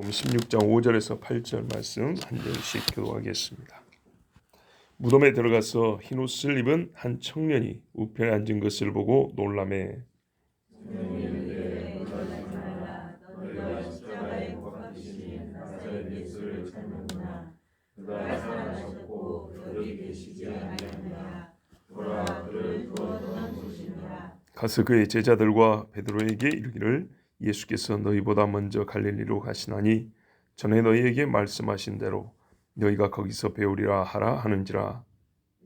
16장 5절에서 8절 말씀 한 절씩 교독하겠습니다. 무덤에 들어가서 흰옷을 입은 한 청년이 우편에 앉은 것을 보고 놀라매 가서 그의 제자들과 베드로에게 이르기를 예수께서 너희보다 먼저 갈릴리로 가시나니 전에 너희에게 말씀하신 대로 너희가 거기서 배우리라 하라 하는지라.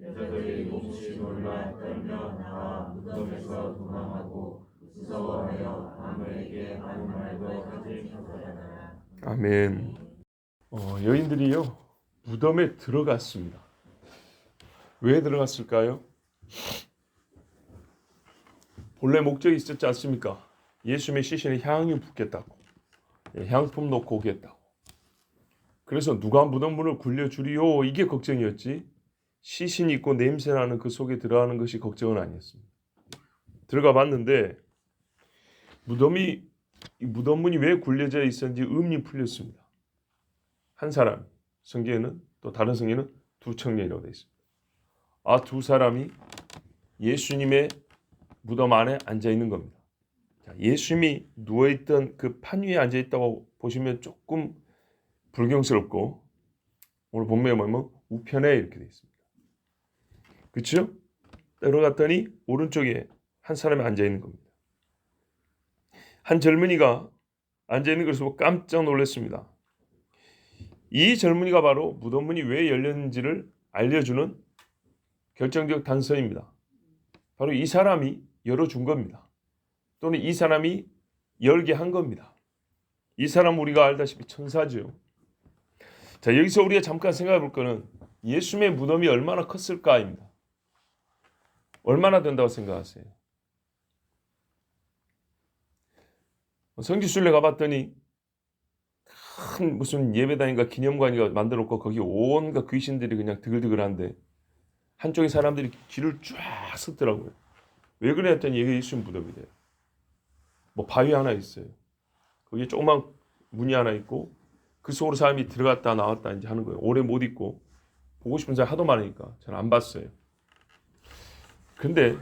여자들이 몹시 놀라 떨며 나와 무덤에서 도망하고 무서워하여 아무에게 아무 말도 하지 못하더라. 아멘. 여인들이요 무덤에 들어갔습니다. 왜 들어갔을까요? 본래 목적이 있었지 않습니까? 예수님의 시신에 향유 붓겠다고, 향품 놓고 오겠다고. 그래서 누가 무덤 문을 굴려주리요, 이게 걱정이었지, 시신이 있고 냄새나는 그 속에 들어가는 것이 걱정은 아니었습니다. 들어가 봤는데 무덤 문이 왜 굴려져 있었는지 의문이 풀렸습니다. 한 사람, 성경에는 또 다른 성경에는 두 청년이라고 되어 있습니다. 두 사람이 예수님의 무덤 안에 앉아 있는 겁니다. 예수님이 누워있던 그 판 위에 앉아 있다고 보시면 조금 불경스럽고, 오늘 본문에 보면 우편에 이렇게 되어 있습니다. 그렇죠? 들어갔더니 오른쪽에 한 사람이 앉아 있는 겁니다. 한 젊은이가 앉아 있는 것을 보고 깜짝 놀랐습니다. 이 젊은이가 바로 무덤 문이 왜 열렸는지를 알려주는 결정적 단서입니다. 바로 이 사람이 열어준 겁니다. 또는 이 사람이 열게 한 겁니다. 이 사람 우리가 알다시피 천사죠. 자, 여기서 우리가 잠깐 생각해 볼 거는 예수님의 무덤이 얼마나 컸을까입니다. 얼마나 된다고 생각하세요? 성지순례 가봤더니 큰 무슨 예배당인가 기념관인가 만들어 놓고 거기 온갖 귀신들이 그냥 드글드글한데 한쪽에 사람들이 길을 쫙 섰더라고요. 왜 그래 했더니 이게 예수님 무덤이래요. 뭐 바위 하나 있어요. 거기에 조그만 문이 하나 있고 그 속으로 사람이 들어갔다 나왔다 이제 하는 거예요. 오래 못 있고 보고 싶은 사람 하도 많으니까 저는 안 봤어요. 근데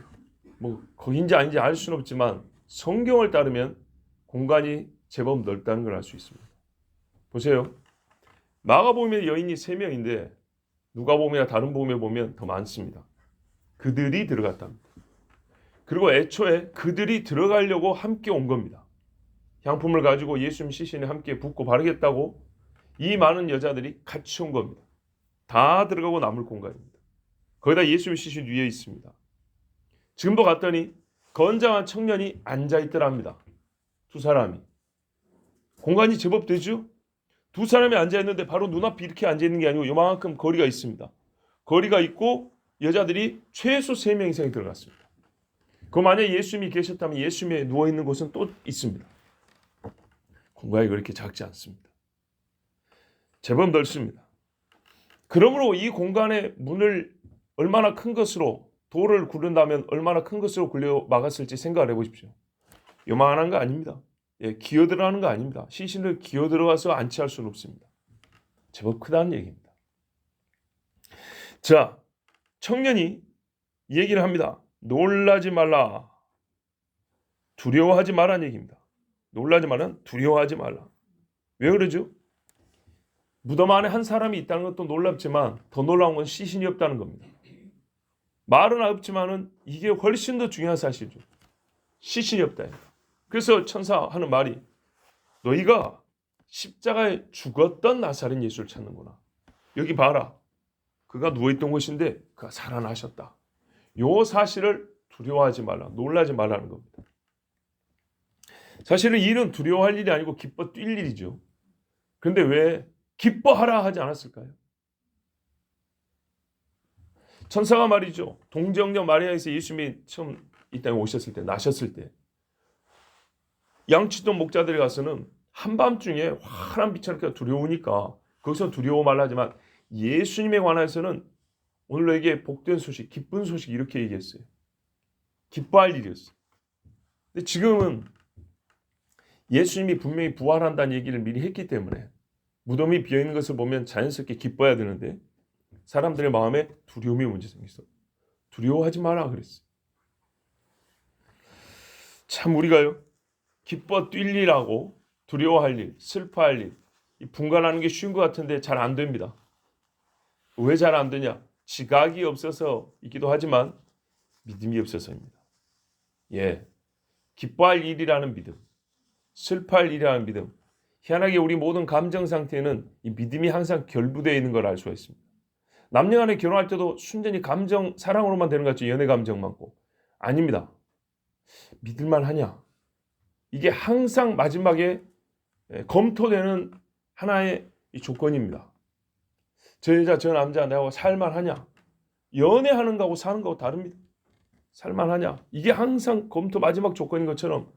뭐 거긴지 아닌지 알 수는 없지만 성경을 따르면 공간이 제법 넓다는 걸 알 수 있습니다. 보세요. 마가복음에 여인이 3명인데 누가복음이나 다른 복음에 보면 더 많습니다. 그들이 들어갔답니다. 그리고 애초에 그들이 들어가려고 함께 온 겁니다. 향품을 가지고 예수님 시신에 함께 붓고 바르겠다고 이 많은 여자들이 같이 온 겁니다. 다 들어가고 남을 공간입니다. 거기다 예수님 시신 위에 있습니다. 지금도 갔더니 건장한 청년이 앉아있더랍니다. 두 사람이. 공간이 제법 되죠? 두 사람이 앉아있는데 바로 눈앞이 이렇게 앉아있는 게 아니고 요만큼 거리가 있습니다. 거리가 있고 여자들이 최소 3명 이상이 들어갔습니다. 그 만약에 예수님이 계셨다면 예수님이 누워있는 곳은 또 있습니다. 공간이 그렇게 작지 않습니다. 제법 넓습니다. 그러므로 이 공간의 문을 얼마나 큰 것으로 돌을 굴른다면 얼마나 큰 것으로 굴려 막았을지 생각을 해보십시오. 요만한 거 아닙니다. 기어 들어가는 거 아닙니다. 시신을 기어 들어가서 안치할 수는 없습니다. 제법 크다는 얘기입니다. 자, 청년이 얘기를 합니다. 놀라지 말라. 두려워하지 말라는 얘기입니다. 놀라지 말라, 두려워하지 말라. 왜 그러죠? 무덤 안에 한 사람이 있다는 것도 놀랍지만 더 놀라운 건 시신이 없다는 겁니다. 말은 없지만은 이게 훨씬 더 중요한 사실이죠. 시신이 없다. 그래서 천사 하는 말이 너희가 십자가에 죽었던 나사렛 예수를 찾는구나. 여기 봐라. 그가 누워있던 곳인데 그가 살아나셨다. 요 사실을 두려워하지 말라. 놀라지 말라는 겁니다. 사실은 이 일은 두려워할 일이 아니고 기뻐 뛸 일이죠. 그런데 왜 기뻐하라 하지 않았을까요? 천사가 말이죠. 동정녀 마리아에서 예수님이 처음 이 땅에 오셨을 때, 나셨을 때 양치던 목자들이 가서는 한밤중에 환한 빛을 두려우니까 거기서 두려워 말라 하지만 예수님에 관해서는 오늘 너에게 복된 소식, 기쁜 소식 이렇게 얘기했어요. 기뻐할 일이었어요. 근데 지금은 예수님이 분명히 부활한다는 얘기를 미리 했기 때문에 무덤이 비어있는 것을 보면 자연스럽게 기뻐해야 되는데 사람들의 마음에 두려움이 먼저 생겼어. 두려워하지 마라 그랬어. 참 우리가요, 기뻐 뛸 일하고 두려워할 일, 슬퍼할 일, 이 분간하는 게 쉬운 것 같은데 잘 안 됩니다. 왜 잘 안 되냐? 지각이 없어서이기도 하지만 믿음이 없어서입니다. 예, 기뻐할 일이라는 믿음, 슬퍼할 일이라는 믿음. 희한하게 우리 모든 감정 상태에는 이 믿음이 항상 결부되어 있는 걸 알 수가 있습니다. 남녀간에 결혼할 때도 순전히 감정, 사랑으로만 되는 것 같죠. 연애 감정 많고. 아닙니다. 믿을만 하냐? 이게 항상 마지막에 검토되는 하나의 조건입니다. 저 여자, 저 남자 내가 살만하냐? 연애하는 거하고 사는 거하고 다릅니다. 살만하냐? 이게 항상 검토 마지막 조건인 것처럼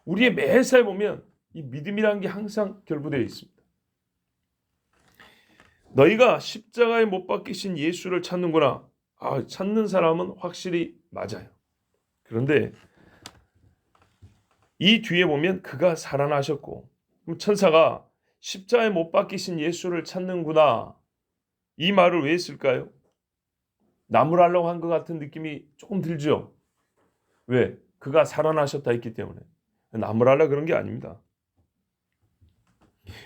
우리의 매사에 보면 이 믿음이라는 게 항상 결부되어 있습니다. 너희가 십자가에 못 박히신 예수를 찾는구나. 찾는 사람은 확실히 맞아요. 그런데 이 뒤에 보면 그가 살아나셨고, 그럼 천사가 십자가에 못 박히신 예수를 찾는구나, 이 말을 왜 했을까요? 나무라려고 한 것 같은 느낌이 조금 들죠. 왜? 그가 살아나셨다 했기 때문에. 나무라려 그런 게 아닙니다.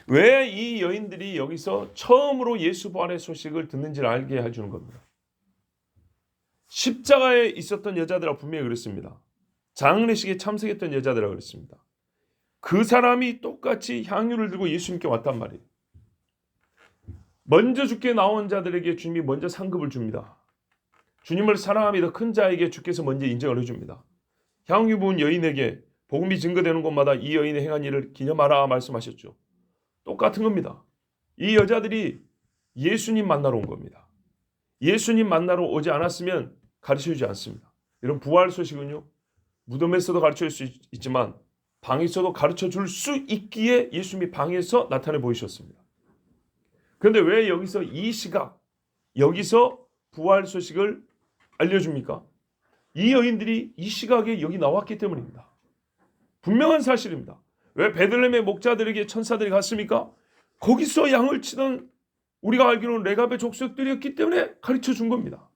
왜 이 여인들이 여기서 처음으로 예수 부활의 소식을 듣는지를 알게 해주는 겁니다. 십자가에 있었던 여자들하고 분명히 그랬습니다. 장례식에 참석했던 여자들하고 그랬습니다. 그 사람이 똑같이 향유를 들고 예수님께 왔단 말이에요. 먼저 죽게 나온 자들에게 주님이 먼저 상급을 줍니다. 주님을 사랑함이 더 큰 자에게 주께서 먼저 인정을 해줍니다. 향유 부은 여인에게 복음이 증거되는 곳마다 이 여인의 행한 일을 기념하라 말씀하셨죠. 똑같은 겁니다. 이 여자들이 예수님 만나러 온 겁니다. 예수님 만나러 오지 않았으면 가르쳐주지 않습니다. 이런 부활 소식은요, 무덤에서도 가르쳐줄 수 있지만 방에서도 가르쳐줄 수 있기에 예수님이 방에서 나타내 보이셨습니다. 그런데 왜 여기서 이 시각, 여기서 부활 소식을 알려줍니까? 이 여인들이 이 시각에 여기 나왔기 때문입니다. 분명한 사실입니다. 왜 베들레헴의 목자들에게 천사들이 갔습니까? 거기서 양을 치던 우리가 알기로는 레갑의 족속들이었기 때문에 가르쳐 준 겁니다.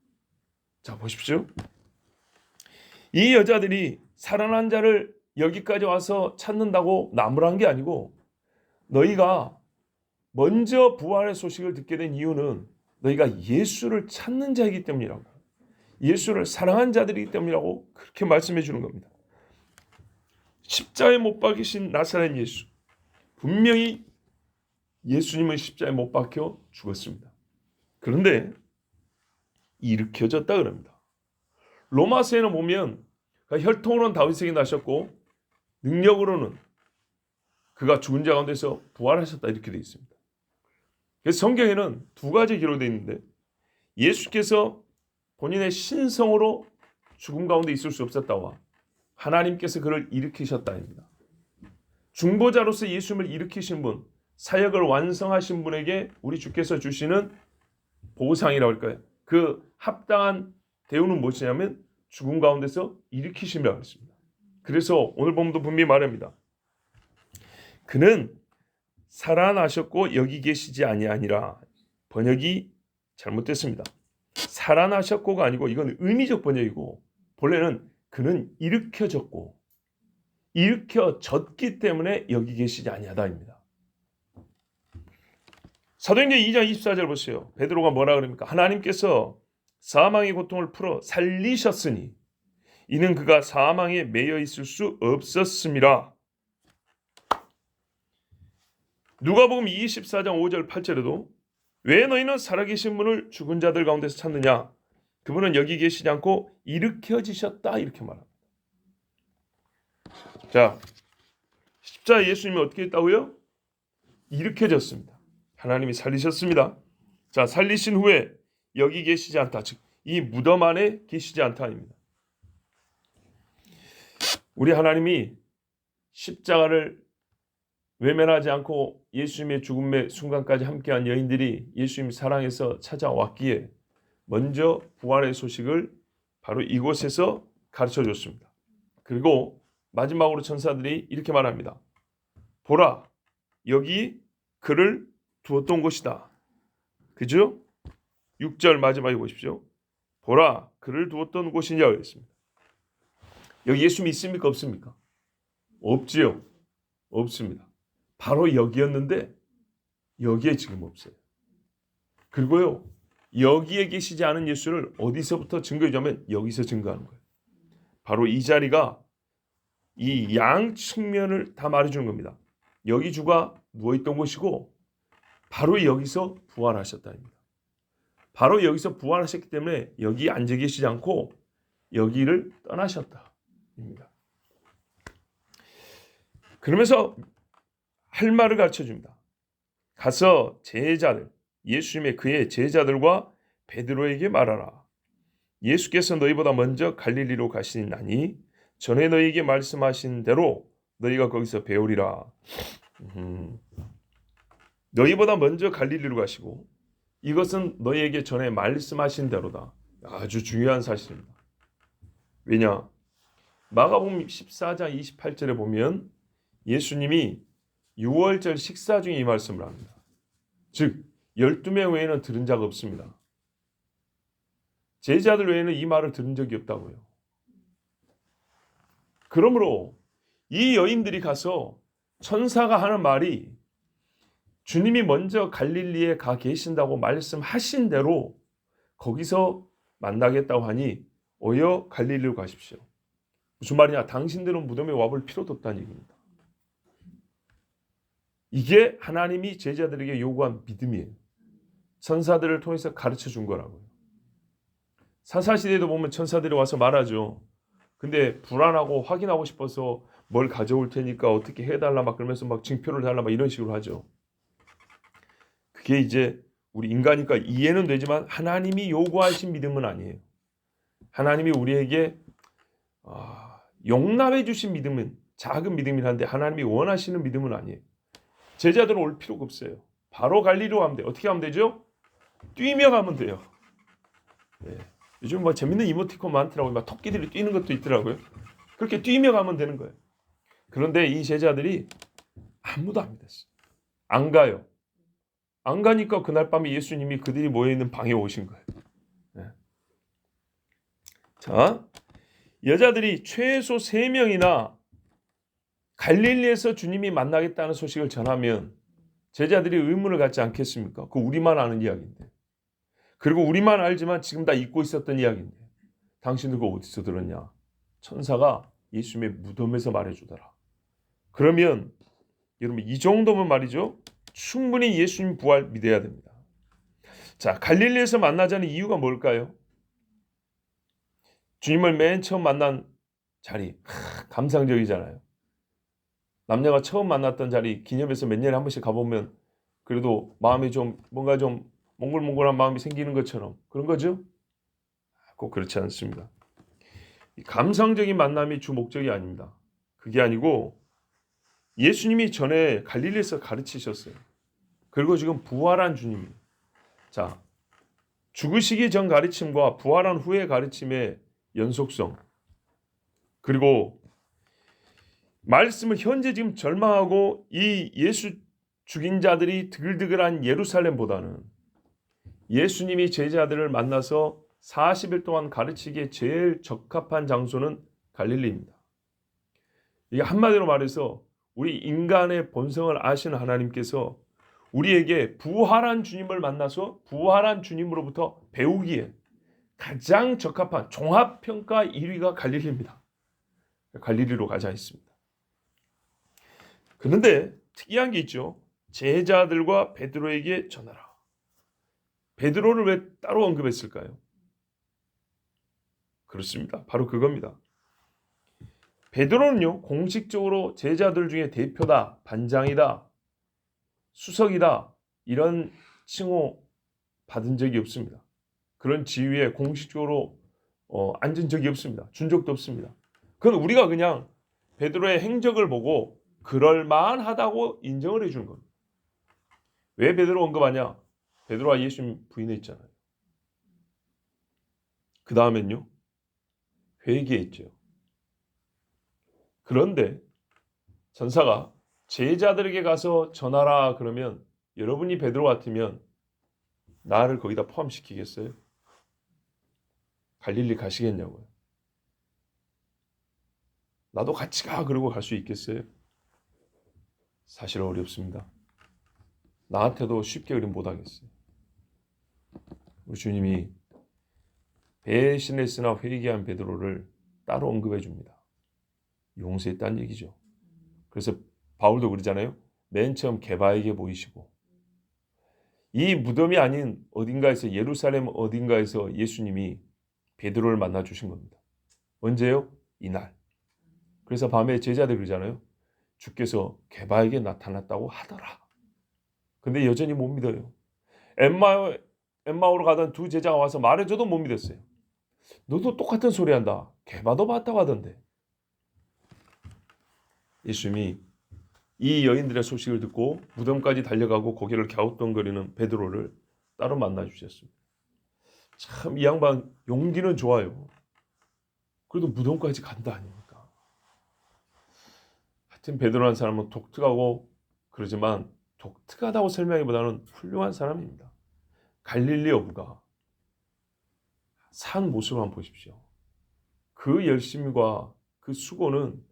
자, 보십시오. 이 여자들이 살아난 자를 여기까지 와서 찾는다고 나무란 게 아니고, 너희가 먼저 부활의 소식을 듣게 된 이유는 너희가 예수를 찾는 자이기 때문이라고, 예수를 사랑한 자들이기 때문이라고 그렇게 말씀해 주는 겁니다. 십자가에 못 박히신 나사렛 예수, 분명히 예수님은 십자가에 못 박혀 죽었습니다. 그런데 일으켜졌다 그럽니다. 로마서에는 보면 혈통으로는 다윗에게 나셨고 능력으로는 그가 죽은 자 가운데서 부활하셨다 이렇게 되어 있습니다. 그래서 성경에는 두 가지 기록되어 있는데, 예수께서 본인의 신성으로 죽음 가운데 있을 수 없었다와 하나님께서 그를 일으키셨다입니다. 중보자로서 예수님을 일으키신 분, 사역을 완성하신 분에게 우리 주께서 주시는 보상이라고 할까요? 그 합당한 대우는 무엇이냐면 죽음 가운데서 일으키심이라고 했습니다. 그래서 오늘 본문도 분명히 말합니다. 그는 살아나셨고 여기 계시지 아니하니라. 번역이 잘못됐습니다. 살아나셨고가 아니고 이건 의미적 번역이고, 본래는 그는 일으켜졌고 일으켜졌기 때문에 여기 계시지 아니하다입니다. 사도행전 2장 24절 보세요. 베드로가 뭐라 그럽니까? 하나님께서 사망의 고통을 풀어 살리셨으니 이는 그가 사망에 매여 있을 수 없었음이라. 누가복음 24장 5절 8절에도 왜 너희는 살아계신 분을 죽은 자들 가운데서 찾느냐? 그분은 여기 계시지 않고 일으켜지셨다 이렇게 말합니다. 자, 십자가에 예수님이 어떻게 했다고요? 일으켜졌습니다. 하나님이 살리셨습니다. 자, 살리신 후에 여기 계시지 않다, 즉 이 무덤 안에 계시지 않다입니다. 우리 하나님이 십자가를 외면하지 않고 예수님의 죽음의 순간까지 함께한 여인들이 예수님 사랑해서 찾아왔기에 먼저 부활의 소식을 바로 이곳에서 가르쳐줬습니다. 그리고 마지막으로 천사들이 이렇게 말합니다. 보라, 여기 그를 두었던 곳이다. 그죠? 6절 마지막에 보십시오. 보라, 그를 두었던 곳이냐 그랬습니다. 여기 예수 믿습니까? 없습니까? 없지요. 없습니다. 바로 여기였는데 여기에 지금 없어요. 그리고요, 여기에 계시지 않은 예수를 어디서부터 증거해 주냐면 여기서 증거하는 거예요. 바로 이 자리가 이 양 측면을 다 말해주는 겁니다. 여기 주가 누워있던 곳이고 바로 여기서 부활하셨다는 겁니다. 바로 여기서 부활하셨기 때문에 여기 앉아 계시지 않고 여기를 떠나셨다. 입니다. 그러면서 할 말을 가르쳐줍니다. 가서 제자들, 예수님의 그의 제자들과 베드로에게 말하라. 예수께서 너희보다 먼저 갈릴리로 가시나니 전에 너희에게 말씀하신 대로 너희가 거기서 배우리라. 너희보다 먼저 갈릴리로 가시고 이것은 너희에게 전에 말씀하신 대로다. 아주 중요한 사실입니다. 왜냐? 마가복음 14장 28절에 보면 예수님이 6월절 식사 중에 이 말씀을 합니다. 즉 12명 외에는 들은 자가 없습니다. 제자들 외에는 이 말을 들은 적이 없다고요. 그러므로 이 여인들이 가서 천사가 하는 말이 주님이 먼저 갈릴리에 가 계신다고 말씀하신 대로 거기서 만나겠다고 하니 어여 갈릴리로 가십시오. 무슨 말이냐? 당신들은 무덤에 와볼 필요도 없다는 얘기입니다. 이게 하나님이 제자들에게 요구한 믿음이에요. 천사들을 통해서 가르쳐 준 거라고요. 사사시대에도 보면 천사들이 와서 말하죠. 근데 불안하고 확인하고 싶어서 뭘 가져올 테니까 어떻게 해달라 막 그러면서 막 증표를 달라 막 이런 식으로 하죠. 그게 이제 우리 인간이니까 이해는 되지만 하나님이 요구하신 믿음은 아니에요. 하나님이 우리에게 용납해 주신 믿음은 작은 믿음이란데 하나님이 원하시는 믿음은 아니에요. 제자들은 올 필요가 없어요. 바로 갈릴리로 가면 돼요. 어떻게 하면 되죠? 뛰며 가면 돼요. 네. 요즘 뭐 재밌는 이모티콘 많더라고요. 막 토끼들이 뛰는 것도 있더라고요. 그렇게 뛰며 가면 되는 거예요. 그런데 이 제자들이 아무도 안 믿었어요. 안 가요. 안 가니까 그날 밤에 예수님이 그들이 모여있는 방에 오신 거예요. 네. 자, 여자들이 최소 3명이나 갈릴리에서 주님이 만나겠다는 소식을 전하면 제자들이 의문을 갖지 않겠습니까? 그거 우리만 아는 이야기인데. 그리고 우리만 알지만 지금 다 잊고 있었던 이야기인데. 당신들 그거 어디서 들었냐? 천사가 예수님의 무덤에서 말해주더라. 그러면 여러분 이 정도면 말이죠. 충분히 예수님 부활 믿어야 됩니다. 자, 갈릴리에서 만나자는 이유가 뭘까요? 주님을 맨 처음 만난 자리, 감상적이잖아요. 남녀가 처음 만났던 자리 기념해서 몇 년에 한 번씩 가보면 그래도 마음이 좀 뭔가 좀 몽글몽글한 마음이 생기는 것처럼 그런 거죠? 꼭 그렇지 않습니다. 감상적인 만남이 주 목적이 아닙니다. 그게 아니고 예수님이 전에 갈릴리에서 가르치셨어요. 그리고 지금 부활한 주님이에요. 자, 죽으시기 전 가르침과 부활한 후의 가르침의 연속성, 그리고 말씀을 현재 지금 절망하고 이 예수 죽인 자들이 드글드글한 예루살렘보다는 예수님이 제자들을 만나서 40일 동안 가르치기에 제일 적합한 장소는 갈릴리입니다. 이게 한마디로 말해서 우리 인간의 본성을 아시는 하나님께서 우리에게 부활한 주님을 만나서 부활한 주님으로부터 배우기에 가장 적합한 종합평가 1위가 갈릴리입니다. 갈릴리로 가자 했습니다. 그런데 특이한 게 있죠. 제자들과 베드로에게 전하라. 베드로를 왜 따로 언급했을까요? 그렇습니다. 바로 그겁니다. 베드로는요, 공식적으로 제자들 중에 대표다, 반장이다, 수석이다 이런 칭호 받은 적이 없습니다. 그런 지위에 공식적으로 앉은 적이 없습니다. 준 적도 없습니다. 그건 우리가 그냥 베드로의 행적을 보고 그럴만하다고 인정을 해주는 겁니다. 왜 베드로 언급하냐? 베드로와 예수님 부인했잖아요. 그 다음엔요, 회개했죠. 그런데 천사가 제자들에게 가서 전하라 그러면 여러분이 베드로 같으면 나를 거기다 포함시키겠어요? 갈릴리 가시겠냐고요. 나도 같이 가 그러고 갈 수 있겠어요? 사실 어렵습니다. 나한테도 쉽게 그림 못하겠어요. 우리 주님이 배신했으나 회개한 베드로를 따로 언급해 줍니다. 용서했다는 얘기죠. 그래서 바울도 그러잖아요. 맨 처음 게바에게 보이시고 이 무덤이 아닌 어딘가에서 예루살렘 어딘가에서 예수님이 베드로를 만나 주신 겁니다. 언제요? 이날. 그래서 밤에 제자들 그러잖아요. 주께서 게바에게 나타났다고 하더라. 근데 여전히 못 믿어요. 엠마오로 가던 두 제자가 와서 말해줘도 못 믿었어요. 너도 똑같은 소리 한다. 게바도 봤다고 하던데. 예수님이 이 여인들의 소식을 듣고 무덤까지 달려가고 고개를 갸우뚱거리는 베드로를 따로 만나 주셨습니다. 참 이 양반 용기는 좋아요. 그래도 무덤까지 간다 아닙니까? 하여튼 베드로라는 사람은 독특하고 그러지만 독특하다고 설명하기보다는 훌륭한 사람입니다. 갈릴리 어부가 산 모습을 한번 보십시오. 그 열심과 그 수고는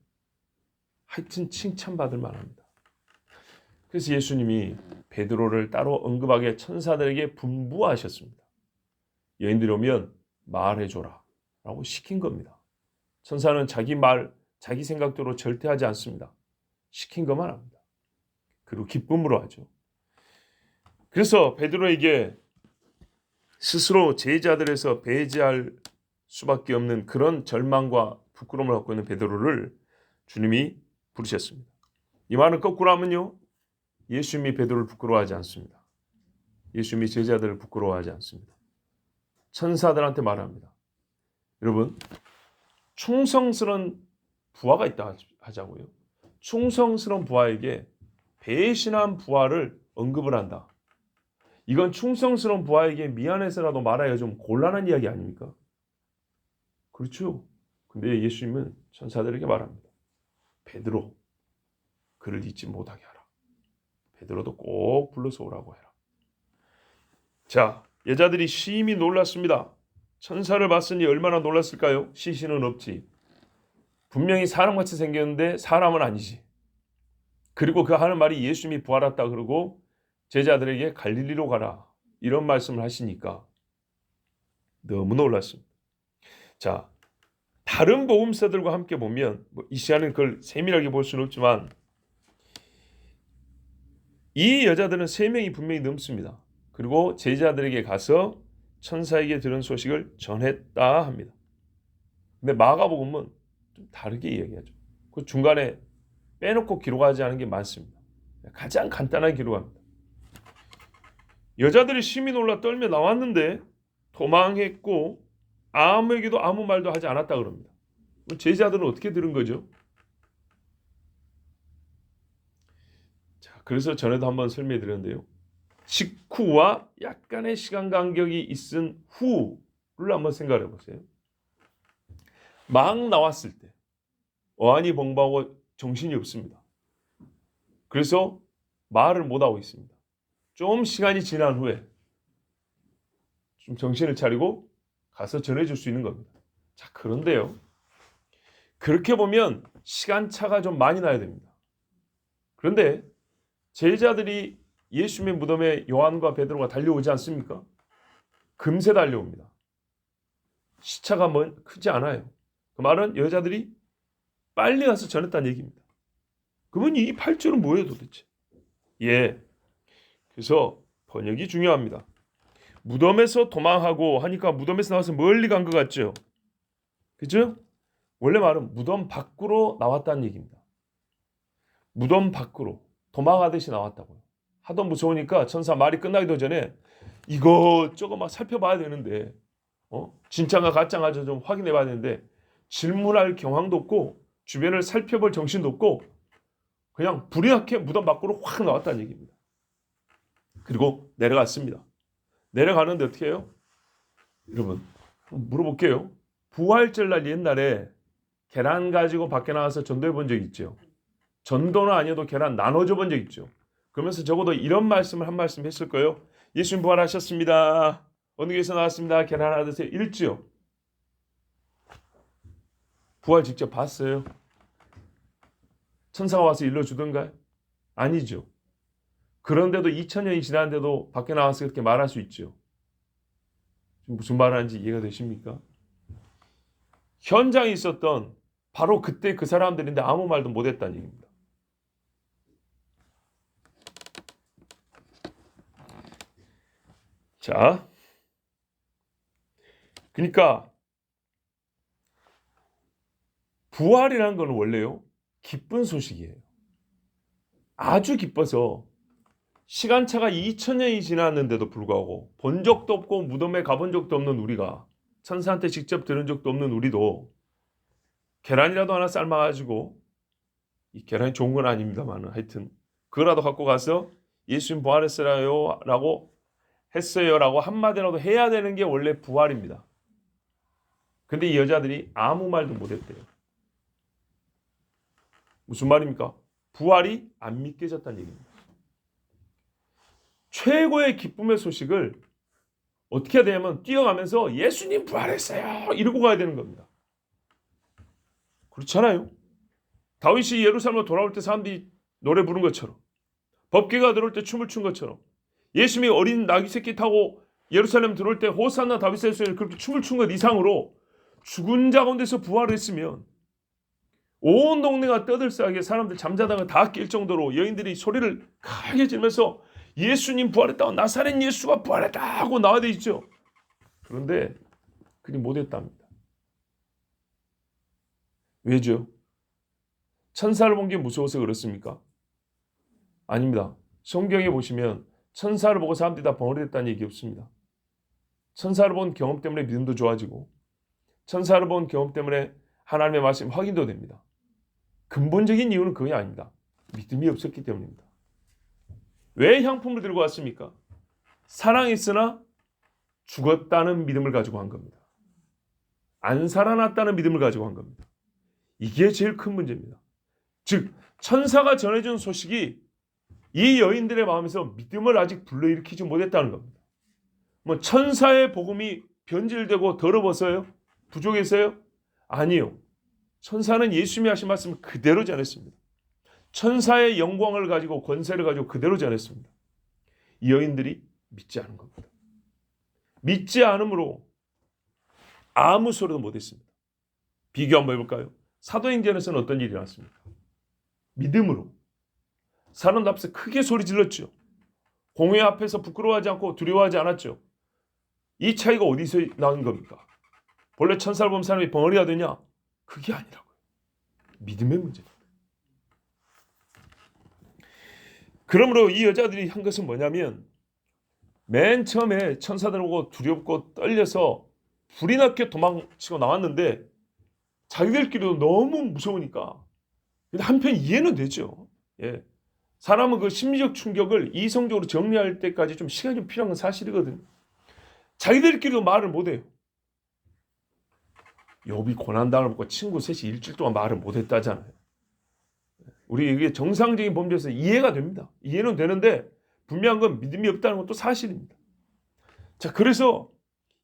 하여튼 칭찬받을 만합니다. 그래서 예수님이 베드로를 따로 언급하게 천사들에게 분부하셨습니다. 여인들이 오면 말해줘라 라고 시킨 겁니다. 천사는 자기 말, 자기 생각대로 절대 하지 않습니다. 시킨 것만 합니다. 그리고 기쁨으로 하죠. 그래서 베드로에게 스스로 제자들에서 배제할 수밖에 없는 그런 절망과 부끄러움을 갖고 있는 베드로를 주님이 부르셨습니다. 이 말은 거꾸로 하면요. 예수님이 베드로를 부끄러워하지 않습니다. 예수님이 제자들을 부끄러워하지 않습니다. 천사들한테 말합니다. 여러분, 충성스러운 부하가 있다 하자고요. 충성스러운 부하에게 배신한 부하를 언급을 한다. 이건 충성스러운 부하에게 미안해서라도 말하기가 좀 곤란한 이야기 아닙니까? 그렇죠. 근데 예수님은 천사들에게 말합니다. 베드로, 그를 잊지 못하게 하라. 베드로도 꼭 불러서 오라고 해라. 자, 여자들이 심히 놀랐습니다. 천사를 봤으니 얼마나 놀랐을까요? 시신은 없지. 분명히 사람같이 생겼는데 사람은 아니지. 그리고 그 하는 말이 예수님이 부활했다 그러고 제자들에게 갈릴리로 가라 이런 말씀을 하시니까 너무 놀랐습니다. 자, 다른 복음서들과 함께 보면 이 시간은 그걸 세밀하게 볼 수는 없지만 이 여자들은 3명이 분명히 넘습니다. 그리고 제자들에게 가서 천사에게 들은 소식을 전했다 합니다. 근데 마가복음은 좀 다르게 이야기하죠. 그 중간에 빼놓고 기록하지 않은 게 많습니다. 가장 간단하게 기록합니다. 여자들이 심히 놀라 떨며 나왔는데 도망했고 아무에게도 아무 말도 하지 않았다 그럽니다. 제자들은 어떻게 들은 거죠? 자, 그래서 전에도 한번 설명해 드렸는데요. 직후와 약간의 시간 간격이 있은 후를 한번 생각해 보세요. 막 나왔을 때 어안이 벙벙하고 정신이 없습니다. 그래서 말을 못하고 있습니다. 좀 시간이 지난 후에 좀 정신을 차리고 가서 전해줄 수 있는 겁니다. 자, 그런데요. 그렇게 보면 시간차가 좀 많이 나야 됩니다. 그런데 제자들이 예수님의 무덤에 요한과 베드로가 달려오지 않습니까? 금세 달려옵니다. 시차가 크지 않아요. 그 말은 여자들이 빨리 가서 전했다는 얘기입니다. 그러면 이 8절은 뭐예요 도대체? 예, 그래서 번역이 중요합니다. 무덤에서 도망하고 하니까 무덤에서 나와서 멀리 간 것 같죠? 그죠? 원래 말은 무덤 밖으로 나왔다는 얘기입니다. 무덤 밖으로 도망하듯이 나왔다고요. 하도 무서우니까 천사 말이 끝나기도 전에 이것저것 막 살펴봐야 되는데 진짜가 가짜가 좀 확인해 봐야 되는데 질문할 경황도 없고 주변을 살펴볼 정신도 없고 그냥 불이 나게 무덤 밖으로 확 나왔다는 얘기입니다. 그리고 내려갔습니다. 내려가는데 어떻게 해요? 여러분 물어볼게요. 부활절날 옛날에 계란 가지고 밖에 나가서 전도해 본 적 있죠? 전도는 아니어도 계란 나눠줘 본 적 있죠. 그러면서 적어도 이런 말씀을 한 말씀 했을 거예요. 예수님 부활하셨습니다. 어느 교회에서 나왔습니다. 계란 하나 드세요. 이랬죠. 부활 직접 봤어요? 천사가 와서 일러주던가요? 아니죠. 그런데도 2000년이 지났는데도 밖에 나와서 그렇게 말할 수 있죠. 무슨 말 하는지 이해가 되십니까? 현장에 있었던 바로 그때 그 사람들인데 아무 말도 못했다는 얘기입니다. 자, 그러니까 부활이라는 건 원래요, 기쁜 소식이에요. 아주 기뻐서 시간차가 2000년이 지났는데도 불구하고 본 적도 없고 무덤에 가본 적도 없는 우리가, 천사한테 직접 들은 적도 없는 우리도 계란이라도 하나 삶아가지고, 이 계란이 좋은 건 아닙니다만 하여튼 그거라도 갖고 가서 예수님 부활했어요 라고 했어요라고 한마디라도 해야 되는 게 원래 부활입니다. 근데 이 여자들이 아무 말도 못했대요. 무슨 말입니까? 부활이 안 믿겨졌다는 얘기입니다. 최고의 기쁨의 소식을 어떻게 해야 되냐면 뛰어가면서 예수님 부활했어요 이러고 가야 되는 겁니다. 그렇잖아요. 다윗이 예루살렘으로 돌아올 때 사람들이 노래 부른 것처럼, 법궤가 들어올 때 춤을 춘 것처럼, 예수님이 어린 나귀 새끼 타고 예루살렘 들어올 때 호산나 다윗의 소리를 그렇게 춤을 춘 것 이상으로 죽은 자 가운데서 부활을 했으면 온 동네가 떠들썩하게 사람들 잠자다가 다 깰 정도로 여인들이 소리를 크게 지르면서 예수님 부활했다고, 나사렛 예수가 부활했다 하고 나와야 되죠. 그런데 그리 못했답니다. 왜죠? 천사를 본 게 무서워서 그렇습니까? 아닙니다. 성경에 보시면 천사를 보고 사람들이 다 벙어리됐다는 얘기 없습니다. 천사를 본 경험 때문에 믿음도 좋아지고, 천사를 본 경험 때문에 하나님의 말씀 확인도 됩니다. 근본적인 이유는 그게 아닙니다. 믿음이 없었기 때문입니다. 왜 향품을 들고 왔습니까? 사랑했으나 죽었다는 믿음을 가지고 한 겁니다. 안 살아났다는 믿음을 가지고 한 겁니다. 이게 제일 큰 문제입니다. 즉 천사가 전해준 소식이 이 여인들의 마음에서 믿음을 아직 불러일으키지 못했다는 겁니다. 뭐 천사의 복음이 변질되고 더러워서요? 부족해서요? 아니요. 천사는 예수님이 하신 말씀을 그대로 전했습니다. 천사의 영광을 가지고 권세를 가지고 그대로 전했습니다. 이 여인들이 믿지 않은 겁니다. 믿지 않음으로 아무 소리도 못했습니다. 비교 한번 해볼까요? 사도행전에서는 어떤 일이 났습니까? 믿음으로 사람들 앞에서 크게 소리 질렀죠. 공회 앞에서 부끄러워하지 않고 두려워하지 않았죠. 이 차이가 어디서 나온 겁니까? 본래 천사를 본 사람이 벙어리가 되냐? 그게 아니라고요. 믿음의 문제입니다. 그러므로 이 여자들이 한 것은 뭐냐면, 맨 처음에 천사들 보고 두렵고 떨려서 불이 나게 도망치고 나왔는데 자기들끼리도 너무 무서우니까, 근데 한편 이해는 되죠. 예. 사람은 그 심리적 충격을 이성적으로 정리할 때까지 좀 시간이 좀 필요한 건 사실이거든요. 자기들끼리도 말을 못해요. 욥이 고난당을 먹고 친구 셋이 일주일 동안 말을 못했다잖아요. 우리 이게 정상적인 범죄에서 이해가 됩니다. 이해는 되는데 분명한 건 믿음이 없다는 것도 사실입니다. 자, 그래서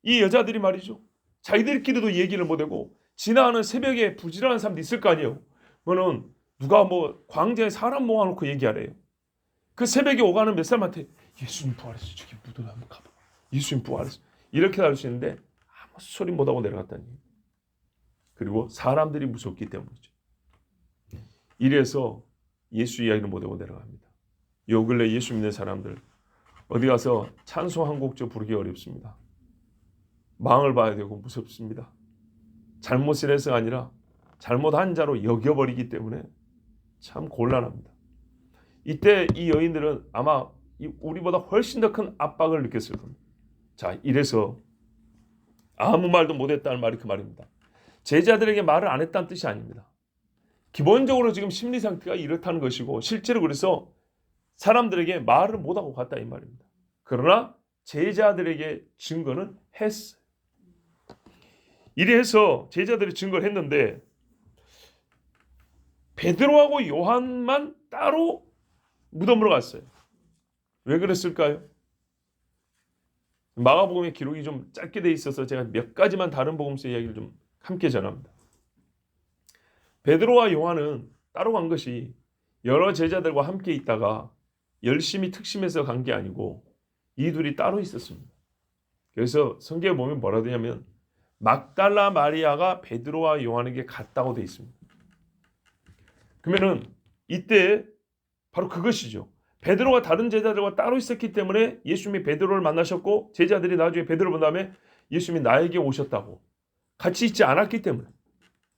이 여자들이 말이죠, 자기들끼리도 얘기를 못하고 지나가는 새벽에 부지런한 사람도 있을 거 아니에요. 뭐는 누가 뭐 광장에 사람 모아놓고 얘기하래요. 그 새벽에 오가는 몇 사람한테 예수님 부활했어, 저기 무덤에 한번 가봐, 예수님 부활했어, 이렇게 할 수 있는데 아무 소리 못하고 내려갔다니. 그리고 사람들이 무섭기 때문이죠. 이래서 예수 이야기를 못하고 내려갑니다. 요 근래 예수 믿는 사람들 어디 가서 찬송 한 곡조 부르기 어렵습니다. 망을 봐야 되고 무섭습니다. 잘못을 해서가 아니라 잘못한 자로 여겨버리기 때문에 참 곤란합니다. 이때 이 여인들은 아마 우리보다 훨씬 더 큰 압박을 느꼈을 겁니다. 자, 이래서 아무 말도 못했다는 말이 그 말입니다. 제자들에게 말을 안 했다는 뜻이 아닙니다. 기본적으로 지금 심리 상태가 이렇다는 것이고, 실제로 그래서 사람들에게 말을 못하고 갔다 이 말입니다. 그러나 제자들에게 증거는 했어요. 이래 해서 제자들이 증거를 했는데 베드로하고 요한만 따로 무덤으로 갔어요. 왜 그랬을까요? 마가복음의 기록이 좀 짧게 돼 있어서 제가 몇 가지만 다른 복음서 이야기를 좀 함께 전합니다. 베드로와 요한은 따로 간 것이 여러 제자들과 함께 있다가 열심히 특심해서 간 게 아니고 이 둘이 따로 있었습니다. 그래서 성경에 보면 뭐라 되냐면 막달라 마리아가 베드로와 요한에게 갔다고 돼 있습니다. 그러면은 이때 바로 그것이죠. 베드로가 다른 제자들과 따로 있었기 때문에 예수님이 베드로를 만나셨고 제자들이 나중에 베드로를 본 다음에 예수님이 나에게 오셨다고 같이 있지 않았기 때문에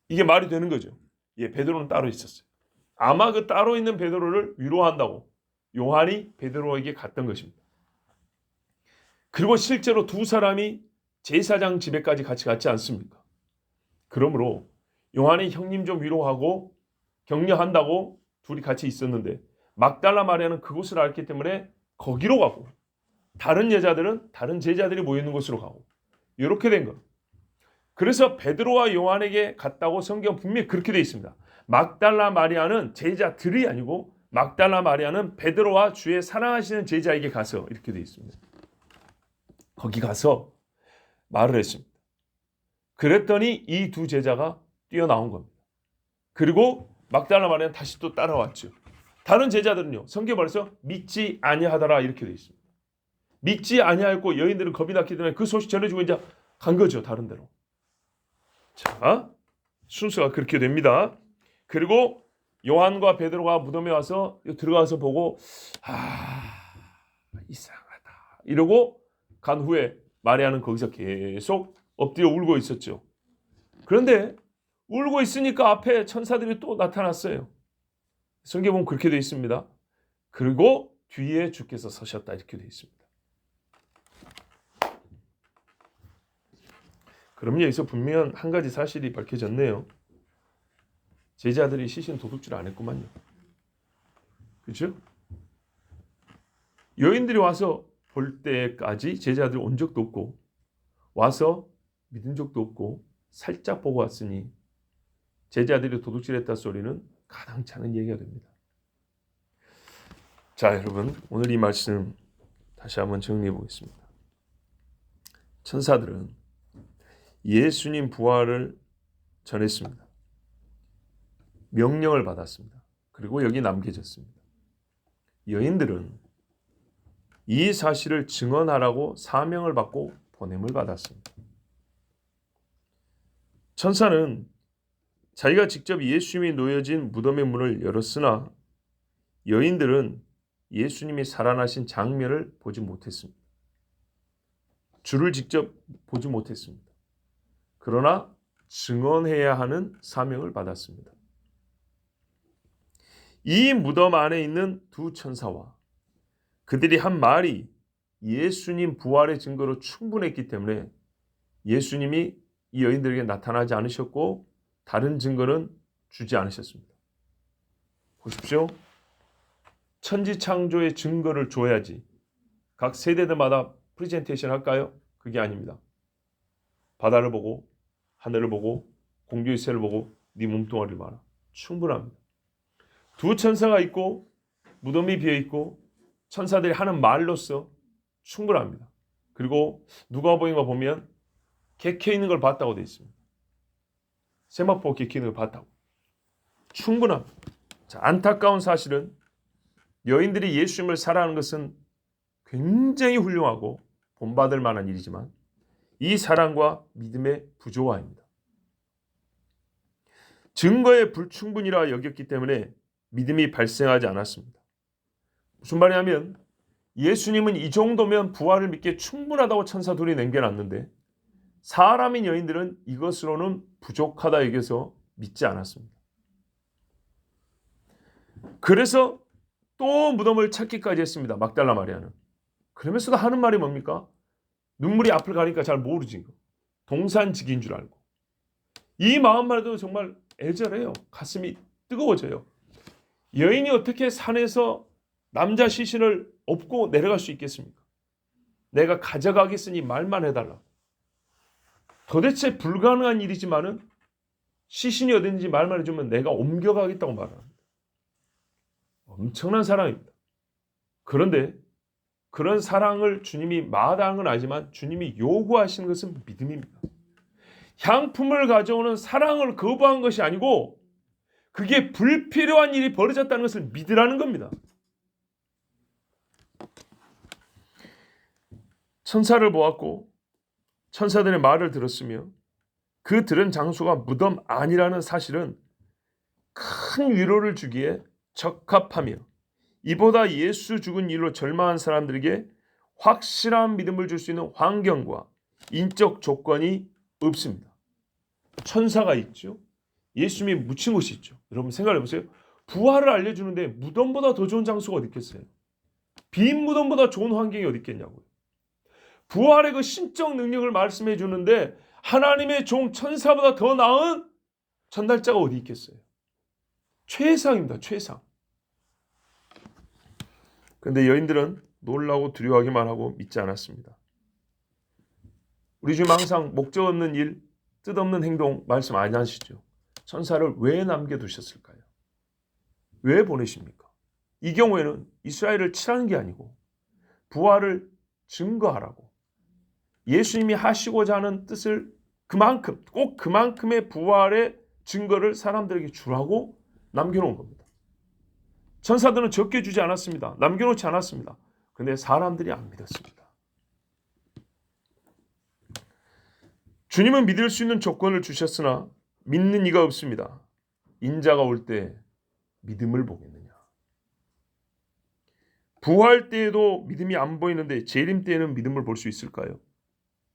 이게 말이 되는 거죠. 예, 베드로는 따로 있었어요. 아마 그 따로 있는 베드로를 위로한다고 요한이 베드로에게 갔던 것입니다. 그리고 실제로 두 사람이 제사장 집에까지 같이 갔지 않습니까? 그러므로 요한이 형님 좀 위로하고 격려한다고 둘이 같이 있었는데 막달라 마리아는 그곳을 알기 때문에 거기로 가고 다른 여자들은 다른 제자들이 모이는 곳으로 가고 이렇게 된 것. 그래서 베드로와 요한에게 갔다고 성경 분명히 그렇게 되어 있습니다. 막달라 마리아는 제자들이 아니고 막달라 마리아는 베드로와 주의 사랑하시는 제자에게 가서 이렇게 되어 있습니다. 거기 가서 말을 했습니다. 그랬더니 이 두 제자가 뛰어나온 겁니다. 그리고 막달라 마리아는 다시 또 따라왔죠. 다른 제자들은요. 성경에 말해서 믿지 아니하더라 이렇게 되어 있습니다. 믿지 아니하였고 여인들은 겁이 났기 때문에 그 소식 전해주고 이제 간 거죠. 다른 데로. 자, 순서가 그렇게 됩니다. 그리고 요한과 베드로가 무덤에 와서 들어가서 보고 이상하다 이러고 간 후에 마리아는 거기서 계속 엎드려 울고 있었죠. 그런데 울고 있으니까 앞에 천사들이 또 나타났어요. 성경에 보면 그렇게 되어 있습니다. 그리고 뒤에 주께서 서셨다 이렇게 되어 있습니다. 그러면 여기서 분명한 한 가지 사실이 밝혀졌네요. 제자들이 시신 도둑질 안 했구만요. 그렇죠? 여인들이 와서 볼 때까지 제자들 온 적도 없고 와서 믿은 적도 없고 살짝 보고 왔으니 제자들이 도둑질했다 소리는 가당치 않은 얘기가 됩니다. 자, 여러분 오늘 이 말씀 다시 한번 정리해 보겠습니다. 천사들은 예수님 부활을 전했습니다. 명령을 받았습니다. 그리고 여기 남겨졌습니다. 여인들은 이 사실을 증언하라고 사명을 받고 보냄을 받았습니다. 천사는 자기가 직접 예수님이 놓여진 무덤의 문을 열었으나 여인들은 예수님이 살아나신 장면을 보지 못했습니다. 주를 직접 보지 못했습니다. 그러나 증언해야 하는 사명을 받았습니다. 이 무덤 안에 있는 두 천사와 그들이 한 말이 예수님 부활의 증거로 충분했기 때문에 예수님이 이 여인들에게 나타나지 않으셨고 다른 증거는 주지 않으셨습니다. 보십시오. 천지창조의 증거를 줘야지 각 세대들마다 프레젠테이션 할까요? 그게 아닙니다. 바다를 보고 하늘을 보고 공주의 새를 보고 네 몸뚱아리를 봐라. 충분합니다. 두 천사가 있고 무덤이 비어있고 천사들이 하는 말로써 충분합니다. 그리고 누가복음에 보면 객혀 있는 걸 봤다고 되어 있습니다. 세마포 객혀 있는 걸 봤다고. 충분합니다. 자, 안타까운 사실은 여인들이 예수님을 사랑하는 것은 굉장히 훌륭하고 본받을 만한 일이지만 이 사랑과 믿음의 부조화입니다. 증거의 불충분이라 여겼기 때문에 믿음이 발생하지 않았습니다. 무슨 말이냐면 예수님은 이 정도면 부활을 믿기에 충분하다고 천사 둘이 남겨놨는데 사람인 여인들은 이것으로는 부족하다 여겨서 믿지 않았습니다. 그래서 또 무덤을 찾기까지 했습니다. 막달라 마리아는. 그러면서도 하는 말이 뭡니까? 눈물이 앞을 가니까 잘 모르지. 동산직인 줄 알고. 이 마음만 해도 정말 애절해요. 가슴이 뜨거워져요. 여인이 어떻게 산에서 남자 시신을 업고 내려갈 수 있겠습니까? 내가 가져가겠으니 말만 해달라. 도대체 불가능한 일이지만은 시신이 어딘지 말만 해주면 내가 옮겨가겠다고 말합니다. 엄청난 사랑입니다. 그런데 그런 사랑을 주님이 마다한 건 아니지만 주님이 요구하시는 것은 믿음입니다. 향품을 가져오는 사랑을 거부한 것이 아니고 그게 불필요한 일이 벌어졌다는 것을 믿으라는 겁니다. 천사를 보았고 천사들의 말을 들었으며 그 들은 장소가 무덤 아니라는 사실은 큰 위로를 주기에 적합하며 이보다 예수 죽은 일로 절망한 사람들에게 확실한 믿음을 줄 수 있는 환경과 인적 조건이 없습니다. 천사가 있죠. 예수님이 묻힌 곳이 있죠. 여러분 생각해 보세요. 부활을 알려주는데 무덤보다 더 좋은 장소가 어디 있겠어요? 빈 무덤보다 좋은 환경이 어디 있겠냐고요. 부활의 그 신적 능력을 말씀해 주는데 하나님의 종 천사보다 더 나은 전달자가 어디 있겠어요? 최상입니다. 최상. 그런데 여인들은 놀라고 두려워하기만 하고 믿지 않았습니다. 우리 주님 항상 목적 없는 일, 뜻없는 행동 말씀 안 하시죠. 천사를 왜 남겨두셨을까요? 왜 보내십니까? 이 경우에는 이스라엘을 치라는 게 아니고 부활을 증거하라고 예수님이 하시고자 하는 뜻을 그만큼 꼭 그만큼의 부활의 증거를 사람들에게 주라고 남겨놓은 겁니다. 천사들은 적게 주지 않았습니다. 남겨놓지 않았습니다. 그런데 사람들이 안 믿었습니다. 주님은 믿을 수 있는 조건을 주셨으나 믿는 이가 없습니다. 인자가 올 때 믿음을 보겠느냐. 부활 때에도 믿음이 안 보이는데 재림 때에는 믿음을 볼 수 있을까요?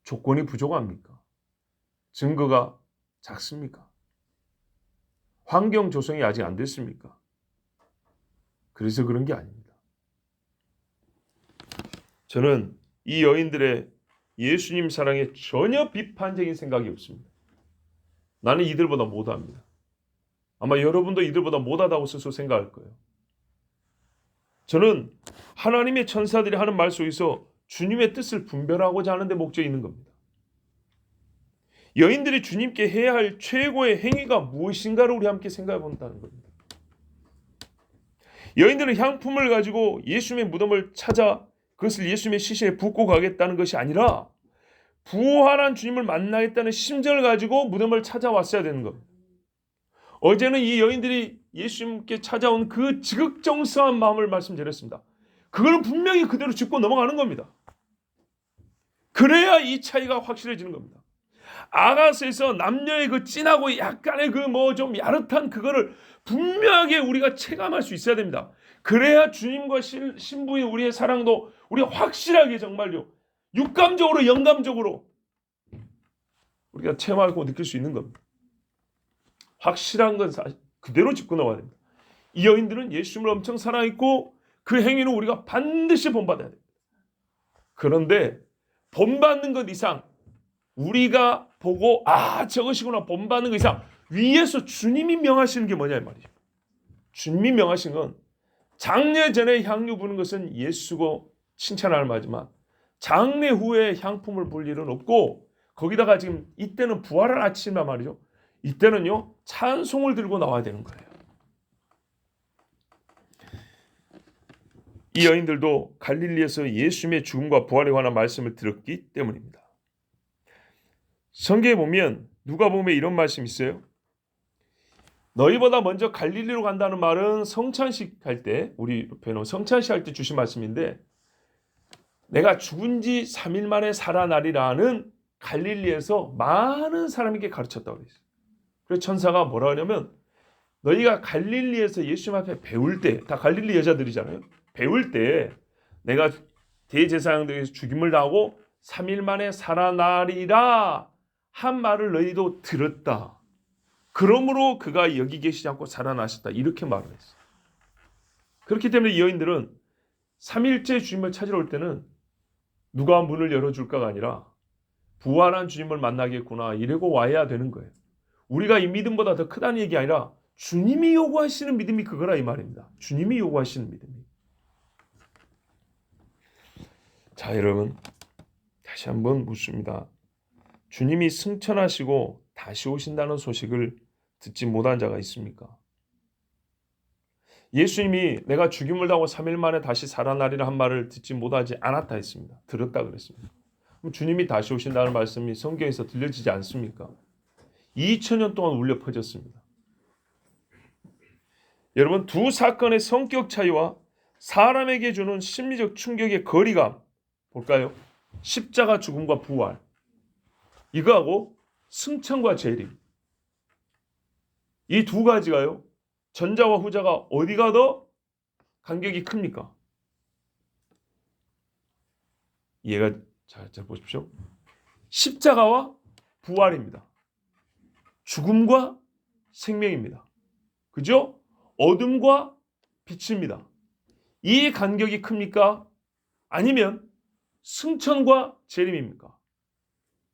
조건이 부족합니까? 증거가 작습니까? 환경 조성이 아직 안 됐습니까? 그래서 그런 게 아닙니다. 저는 이 여인들의 예수님 사랑에 전혀 비판적인 생각이 없습니다. 나는 이들보다 못합니다. 아마 여러분도 이들보다 못하다고 스스로 생각할 거예요. 저는 하나님의 천사들이 하는 말 속에서 주님의 뜻을 분별하고자 하는 데 목적이 있는 겁니다. 여인들이 주님께 해야 할 최고의 행위가 무엇인가를 우리 함께 생각해 본다는 겁니다. 여인들은 향품을 가지고 예수님의 무덤을 찾아 그것을 예수님의 시신에 붓고 가겠다는 것이 아니라 부활한 주님을 만나겠다는 심정을 가지고 무덤을 찾아왔어야 되는 겁니다. 어제는 이 여인들이 예수님께 찾아온 그 지극정성한 마음을 말씀드렸습니다. 그걸 분명히 그대로 짚고 넘어가는 겁니다. 그래야 이 차이가 확실해지는 겁니다. 아가서에서 남녀의 그 진하고 약간의 그 뭐 좀 야릇한 그거를 분명하게 우리가 체감할 수 있어야 됩니다. 그래야 주님과 신부인 우리의 사랑도 우리가 확실하게 정말요 육감적으로 영감적으로 우리가 체험하고 느낄 수 있는 겁니다. 확실한 건 그대로 짚고 나와야 됩니다. 이 여인들은 예수님을 엄청 사랑했고 그 행위는 우리가 반드시 본받아야 됩니다. 그런데 본받는 것 이상 우리가 보고 저것이구나 본받는 것 이상 위에서 주님이 명하시는 게 뭐냐 이 말이죠. 주님이 명하신 건 장례 전에 향유 부는 것은 예수고 칭찬할 말이지만 장례 후에 향품을 볼 일은 없고 거기다가 지금 이때는 부활한 아침이란 말이죠. 이때는요 찬송을 들고 나와야 되는 거예요. 이 여인들도 갈릴리에서 예수님의 죽음과 부활에 관한 말씀을 들었기 때문입니다. 성경에 보면 누가복음에 이런 말씀이 있어요. 너희보다 먼저 갈릴리로 간다는 말은 성찬식 할 때 우리 배너 성찬식 할 때 주신 말씀인데 내가 죽은 지 3일 만에 살아나리라는 갈릴리에서 많은 사람에게 가르쳤다고 그랬어요. 그래서 천사가 뭐라 하냐면 너희가 갈릴리에서 예수님 앞에 배울 때 다 갈릴리 여자들이잖아요. 배울 때 내가 대제사장들에게서 죽임을 당하고 3일 만에 살아나리라 한 말을 너희도 들었다. 그러므로 그가 여기 계시지 않고 살아나셨다. 이렇게 말을 했어요. 그렇기 때문에 이 여인들은 3일째 주님을 찾으러 올 때는 누가 문을 열어줄까가 아니라 부활한 주님을 만나겠구나 이러고 와야 되는 거예요. 우리가 이 믿음보다 더 크다는 얘기 아니라 주님이 요구하시는 믿음이 그거라 이 말입니다. 주님이 요구하시는 믿음이. 자 여러분 다시 한번 묻습니다. 주님이 승천하시고 다시 오신다는 소식을 듣지 못한 자가 있습니까? 예수님이 내가 죽임을 당하고 3일 만에 다시 살아나리라 한 말을 듣지 못하지 않았다 했습니다. 들었다 그랬습니다. 그럼 주님이 다시 오신다는 말씀이 성경에서 들려지지 않습니까? 2000년 동안 울려 퍼졌습니다. 여러분, 두 사건의 성격 차이와 사람에게 주는 심리적 충격의 거리감 볼까요? 십자가 죽음과 부활, 이거하고 승천과 재림, 이 두 가지가요, 전자와 후자가 어디가 더 간격이 큽니까? 이해가 잘 보십시오. 십자가와 부활입니다. 죽음과 생명입니다. 그죠? 어둠과 빛입니다. 이 간격이 큽니까? 아니면 승천과 재림입니까?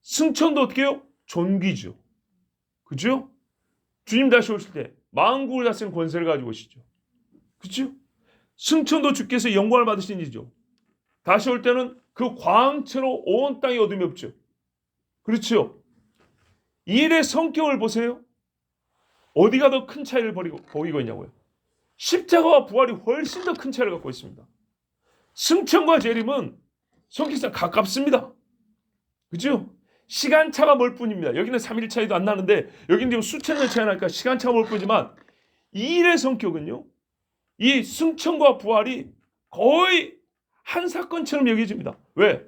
승천도 어떻게 해요? 존귀죠. 그죠? 주님 다시 오실 때 만국을 다스리는 권세를 가지고 오시죠. 그죠? 승천도 주께서 영광을 받으신 이죠. 다시 올 때는 그 광채로 온 땅에 어둠이 없죠. 그렇죠? 이 일의 성격을 보세요. 어디가 더 큰 차이를 보이고 있냐고요. 십자가와 부활이 훨씬 더 큰 차이를 갖고 있습니다. 승천과 재림은 성격상 가깝습니다. 그죠? 시간차가 멀 뿐입니다. 여기는 3일 차이도 안 나는데 여기는 수천 년 차이 나니까 시간차가 멀 뿐이지만 이 일의 성격은요, 이 승천과 부활이 거의 한 사건처럼 여겨집니다. 왜?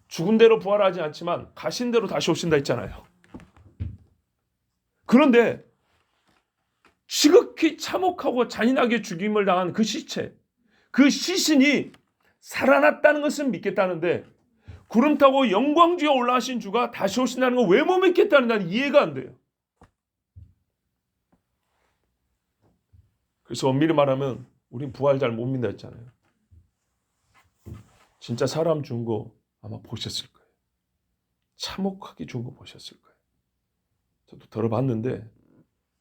죽은 대로 부활하지 않지만 가신 대로 다시 오신다 했잖아요. 그런데 지극히 참혹하고 잔인하게 죽임을 당한 그 시체, 그 시신이 살아났다는 것은 믿겠다는데 구름 타고 영광주에 올라가신 주가 다시 오신다는 거 왜 못 믿겠다는 난 이해가 안 돼요. 그래서 엄밀히 말하면 우린 부활 잘 못 믿는다 했잖아요. 진짜 사람 죽은 거 아마 보셨을 거예요. 참혹하게 죽은 거 보셨을 거예요. 저도 들어봤는데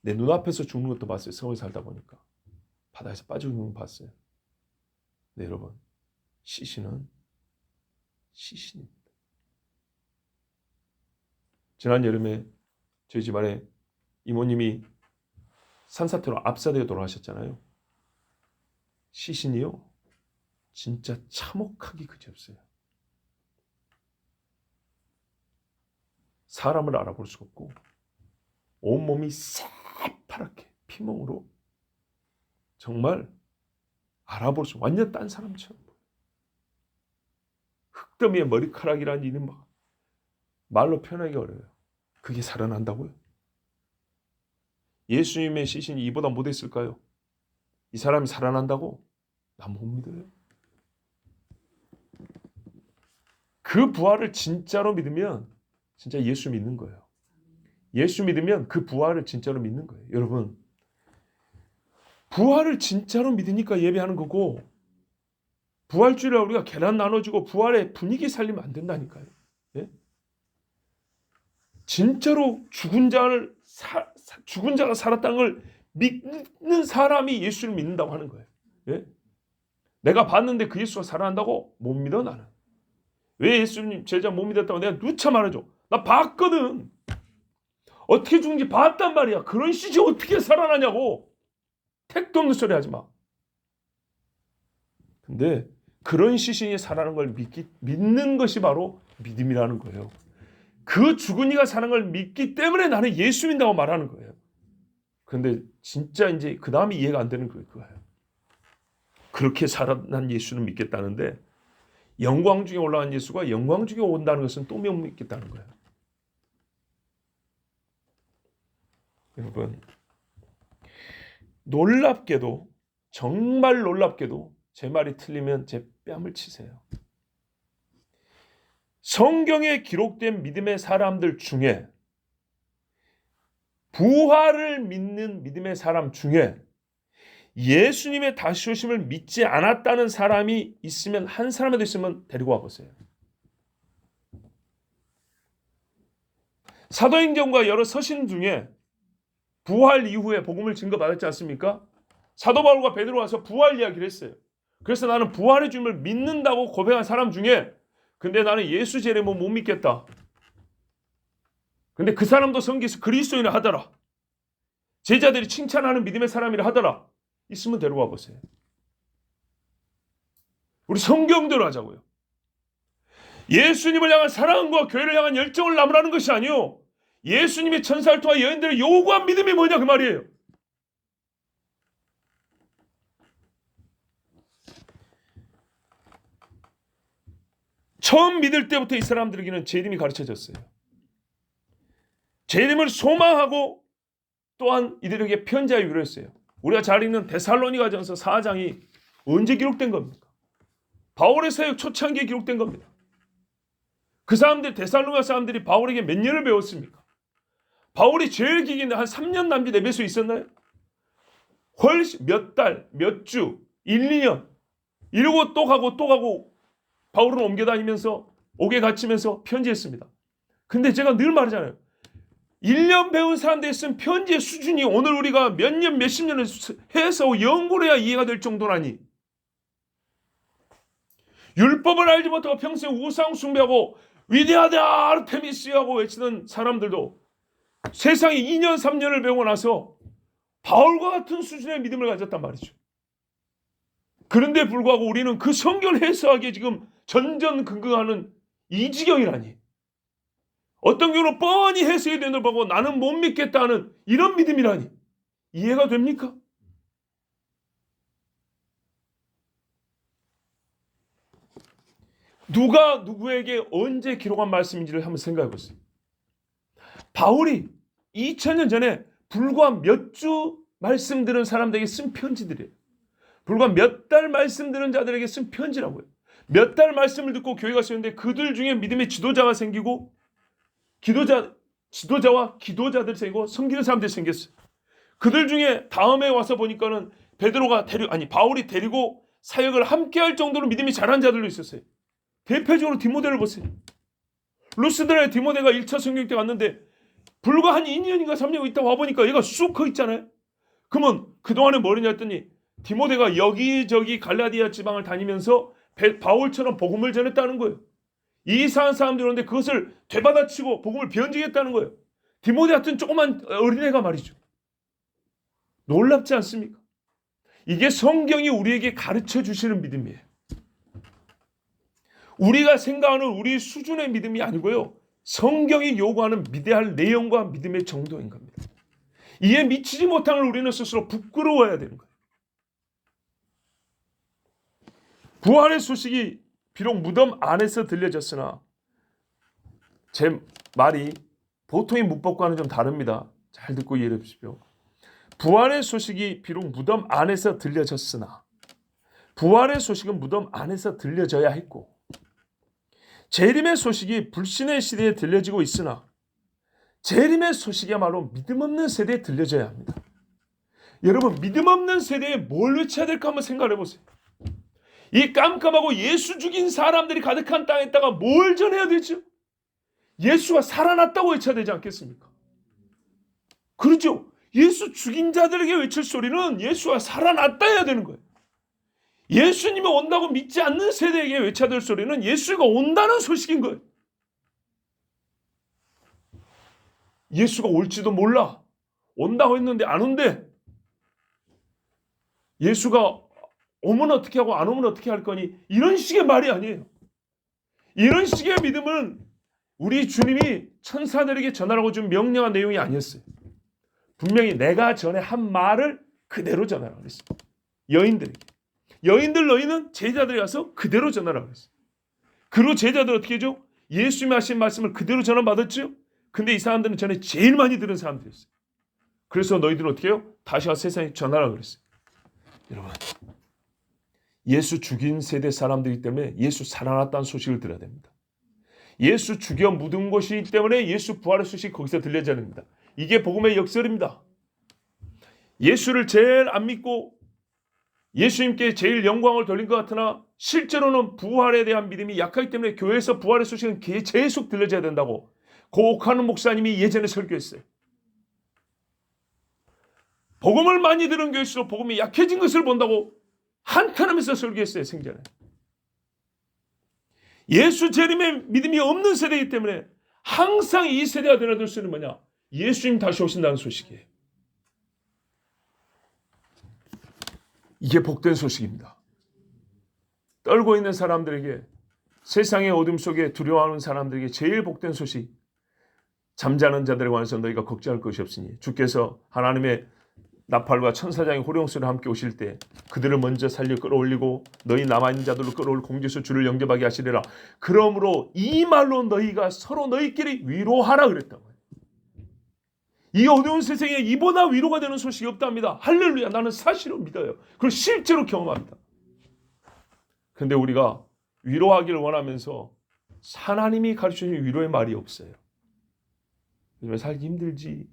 내 눈앞에서 죽는 것도 봤어요. 서울 살다 보니까. 바다에서 빠져 죽는 거 봤어요. 네, 여러분. 시신은 시신입니다. 지난 여름에 저희 집안에 이모님이 산사태로 압사되어 돌아가셨잖아요. 시신이요, 진짜 참혹하기 그지없어요. 사람을 알아볼 수가 없고 온몸이 새파랗게 피멍으로 정말 알아볼 수, 완전 딴 사람처럼 보여요. 흙더미에 머리카락이라는 일은 막 말로 표현하기 어려워요. 그게 살아난다고요? 예수님의 시신이 이보다 못했을까요? 이 사람이 살아난다고? 난 못 믿어요. 그 부활을 진짜로 믿으면 진짜 예수 믿는 거예요. 예수 믿으면 그 부활을 진짜로 믿는 거예요. 여러분, 부활을 진짜로 믿으니까 예배하는 거고, 부활주일에 우리가 계란 나눠주고 부활의 분위기 살리면 안 된다니까요. 예? 진짜로 죽은 자가 살았다는 걸 믿는 사람이 예수를 믿는다고 하는 거예요. 예? 내가 봤는데 그 예수가 살아난다고? 못 믿어 나는. 왜 예수님 제자 못 믿었다고 내가 누차 말해줘. 나 봤거든. 어떻게 죽는지 봤단 말이야. 그런 시체 어떻게 살아나냐고. 택도 없는 소리 하지 마. 근데 그런 시신이 살아나는 걸 믿는 것이 바로 믿음이라는 거예요. 그 죽은 이가 사는 걸 믿기 때문에 나는 예수 믿는다고 말하는 거예요. 그런데 진짜 이제 그 다음에 이해가 안 되는 거예요. 그렇게 살아난 예수는 믿겠다는데 영광 중에 올라간 예수가 영광 중에 온다는 것은 또 못 믿겠다는 거예요. 여러분, 놀랍게도, 정말 놀랍게도 제 말이 틀리면 제 뺨을 치세요. 성경에 기록된 믿음의 사람들 중에, 부활을 믿는 믿음의 사람 중에 예수님의 다시 오심을 믿지 않았다는 사람이 있으면, 한 사람이라도 있으면 데리고 와보세요. 사도행전과 여러 서신 중에 부활 이후에 복음을 증거받았지 않습니까? 사도 바울과 베드로 와서 부활 이야기를 했어요. 그래서 나는 부활의 주님을 믿는다고 고백한 사람 중에, 근데 나는 예수 제레모 못 믿겠다. 근데 그 사람도 성경에서 그리스도인을 하더라. 제자들이 칭찬하는 믿음의 사람이라 하더라. 있으면 데려와 보세요. 우리 성경대로 하자고요. 예수님을 향한 사랑과 교회를 향한 열정을 나무라는 것이 아니요, 예수님의 천사를 통한 여인들의 요구한 믿음이 뭐냐 그 말이에요. 처음 믿을 때부터 이 사람들에게는 재림이 가르쳐졌어요. 재림을 소망하고 또한 이들에게 편지하기로 했어요. 우리가 잘 읽는 데살로니가전서 4장이 언제 기록된 겁니까? 바울의 사역 초창기에 기록된 겁니다. 그 사람들, 데살로니가 사람들이 바울에게 몇 년을 배웠습니까? 바울이 제일 길게 한 3년 남짓 에베소에 있었나요? 훨씬 몇 달, 몇 주, 1, 2년 이러고 또 가고 바울은 옮겨다니면서 옥에 갇히면서 편지했습니다. 근데 제가 늘 말하잖아요. 1년 배운 사람들이 쓴 편지의 수준이 오늘 우리가 몇 년, 몇십 년을 해서 연구를 해야 이해가 될 정도라니. 율법을 알지 못하고 평생 우상 숭배하고 위대하다 아르테미스하고 외치는 사람들도 세상에 2년, 3년을 배우고 나서 바울과 같은 수준의 믿음을 가졌단 말이죠. 그런데 불구하고 우리는 그 성경을 해석하기에 지금 전전긍긍하는 이 지경이라니. 어떤 경우는 뻔히 해석이 되는 걸 보고 나는 못 믿겠다는 이런 믿음이라니. 이해가 됩니까? 누가 누구에게 언제 기록한 말씀인지를 한번 생각해 보세요. 바울이 2000년 전에 불과 몇 주 말씀 들은 사람들에게 쓴 편지들이에요. 불과 몇 달 말씀 들은 자들에게 쓴 편지라고요. 몇 달 말씀을 듣고 교회가 세웠는데 그들 중에 믿음의 지도자가 생기고 지도자와 기도자들 생기고 섬기는 사람들이 생겼어요. 그들 중에 다음에 와서 보니까는 바울이 데리고 사역을 함께 할 정도로 믿음이 잘한 자들도 있었어요. 대표적으로 디모데를 보세요. 루스드라의 디모데가 1차 성경 때 왔는데 불과 한 2년인가 3년 있다 와보니까 얘가 쑥 커 있잖아요. 그러면 그동안에 뭐냐 했더니 디모데가 여기저기 갈라디아 지방을 다니면서 바울처럼 복음을 전했다는 거예요. 이상한 사람들이 오는데 그것을 되받아치고 복음을 변증했다는 거예요. 디모데 같은 조그만 어린애가 말이죠. 놀랍지 않습니까? 이게 성경이 우리에게 가르쳐 주시는 믿음이에요. 우리가 생각하는 우리 수준의 믿음이 아니고요. 성경이 요구하는 믿어야 할 내용과 믿음의 정도인 겁니다. 이에 미치지 못하는 우리는 스스로 부끄러워야 되는 거예요. 부활의 소식이 비록 무덤 안에서 들려졌으나 제 말이 보통의 문법과는 좀 다릅니다. 잘 듣고 이해해 주십시오. 부활의 소식이 비록 무덤 안에서 들려졌으나 부활의 소식은 무덤 안에서 들려져야 했고 재림의 소식이 불신의 시대에 들려지고 있으나 재림의 소식이야말로 믿음 없는 세대에 들려져야 합니다. 여러분 믿음 없는 세대에 뭘 외쳐야 될까 한번 생각해 보세요. 이 깜깜하고 예수 죽인 사람들이 가득한 땅에다가 뭘 전해야 되죠? 예수가 살아났다고 외쳐야 되지 않겠습니까? 그렇죠? 예수 죽인 자들에게 외칠 소리는 예수가 살아났다 해야 되는 거예요. 예수님이 온다고 믿지 않는 세대에게 외쳐야 될 소리는 예수가 온다는 소식인 거예요. 예수가 올지도 몰라. 온다고 했는데 안 온대. 예수가 오면 어떻게 하고 안 오면 어떻게 할 거니? 이런 식의 말이 아니에요. 이런 식의 믿음은 우리 주님이 천사들에게 전하라고 준 명령한 내용이 아니었어요. 분명히 내가 전에 한 말을 그대로 전하라고 그랬어요. 여인들에게. 여인들 너희는 제자들이 가서 그대로 전하라고 그랬어요. 그리고 제자들 어떻게 해줘? 예수님이 하신 말씀을 그대로 전환받았죠? 근데 이 사람들은 전에 제일 많이 들은 사람들이었어요. 그래서 너희들은 어떻게 해요? 다시 와서 세상에 전하라고 그랬어요. 여러분 예수 죽인 세대 사람들이기 때문에 예수 살아났다는 소식을 들어야 됩니다. 예수 죽여 묻은 곳이기 때문에 예수 부활의 소식이 거기서 들려져야 됩니다. 이게 복음의 역설입니다. 예수를 제일 안 믿고 예수님께 제일 영광을 돌린 것 같으나 실제로는 부활에 대한 믿음이 약하기 때문에 교회에서 부활의 소식은 계속 들려져야 된다고 고혹하는 목사님이 예전에 설교했어요. 복음을 많이 들은 교회일수록 복음이 약해진 것을 본다고 한탄하면서 설교했어요. 생전에. 예수 재림의 믿음이 없는 세대이기 때문에 항상 이 세대가 되어줄 수 있는 뭐냐? 예수님 다시 오신다는 소식이에요. 이게 복된 소식입니다. 떨고 있는 사람들에게, 세상의 어둠 속에 두려워하는 사람들에게 제일 복된 소식, 잠자는 자들에 관해서 너희가 걱정할 것이 없으니 주께서 하나님의 나팔과 천사장의 호령소리와 함께 오실 때 그들을 먼저 살려 끌어올리고 너희 남아있는 자들로 끌어올 공주에서 주를 영접하게 하시리라. 그러므로 이 말로 너희가 서로 너희끼리 위로하라 그랬다고요. 이 어두운 세상에 이보다 위로가 되는 소식이 없답니다. 할렐루야. 나는 사실을 믿어요. 그걸 실제로 경험합니다. 그런데 우리가 위로하기를 원하면서 하나님이 가르쳐주는 위로의 말이 없어요. 요즘에 살기 힘들지.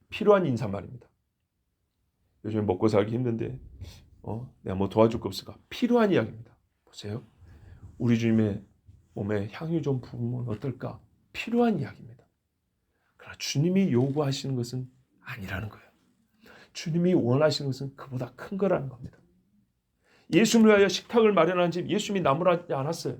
필요한 인사말입니다. 요즘에 먹고 살기 힘든데 내가 뭐 도와줄 거 없을까? 필요한 이야기입니다. 보세요. 우리 주님의 몸에 향유 좀 부으면 어떨까? 필요한 이야기입니다. 그러나 주님이 요구하시는 것은 아니라는 거예요. 주님이 원하시는 것은 그보다 큰 거라는 겁니다. 예수를 위하여 식탁을 마련한 집 예수님이 나무라지 않았어요.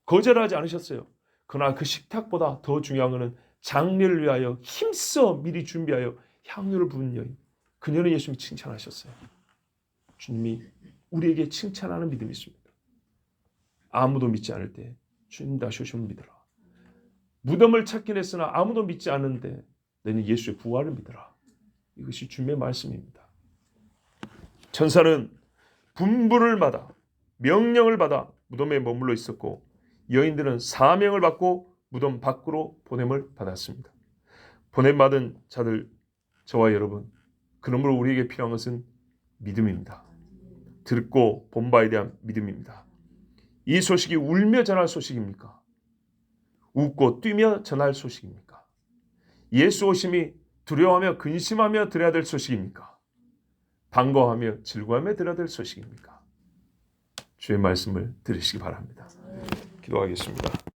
거절하지 않으셨어요. 그러나 그 식탁보다 더 중요한 것은 장례를 위하여 힘써 미리 준비하여 향유를 부은 여인, 그녀는 예수님이 칭찬하셨어요. 주님이 우리에게 칭찬하는 믿음이 있습니다. 아무도 믿지 않을 때 주님 다시 오시면 믿어라. 무덤을 찾긴 했으나 아무도 믿지 않는데 너는 예수의 부활을 믿어라. 이것이 주님의 말씀입니다. 천사는 분부를 받아 명령을 받아 무덤에 머물러 있었고 여인들은 사명을 받고 무덤 밖으로 보냄을 받았습니다. 보냄받은 자들, 저와 여러분, 그러므로 우리에게 필요한 것은 믿음입니다. 듣고 본 바에 대한 믿음입니다. 이 소식이 울며 전할 소식입니까? 웃고 뛰며 전할 소식입니까? 예수 오심이 두려워하며 근심하며 들어야 될 소식입니까? 반가워하며 즐거워하며 들어야 될 소식입니까? 주의 말씀을 들으시기 바랍니다. 기도하겠습니다.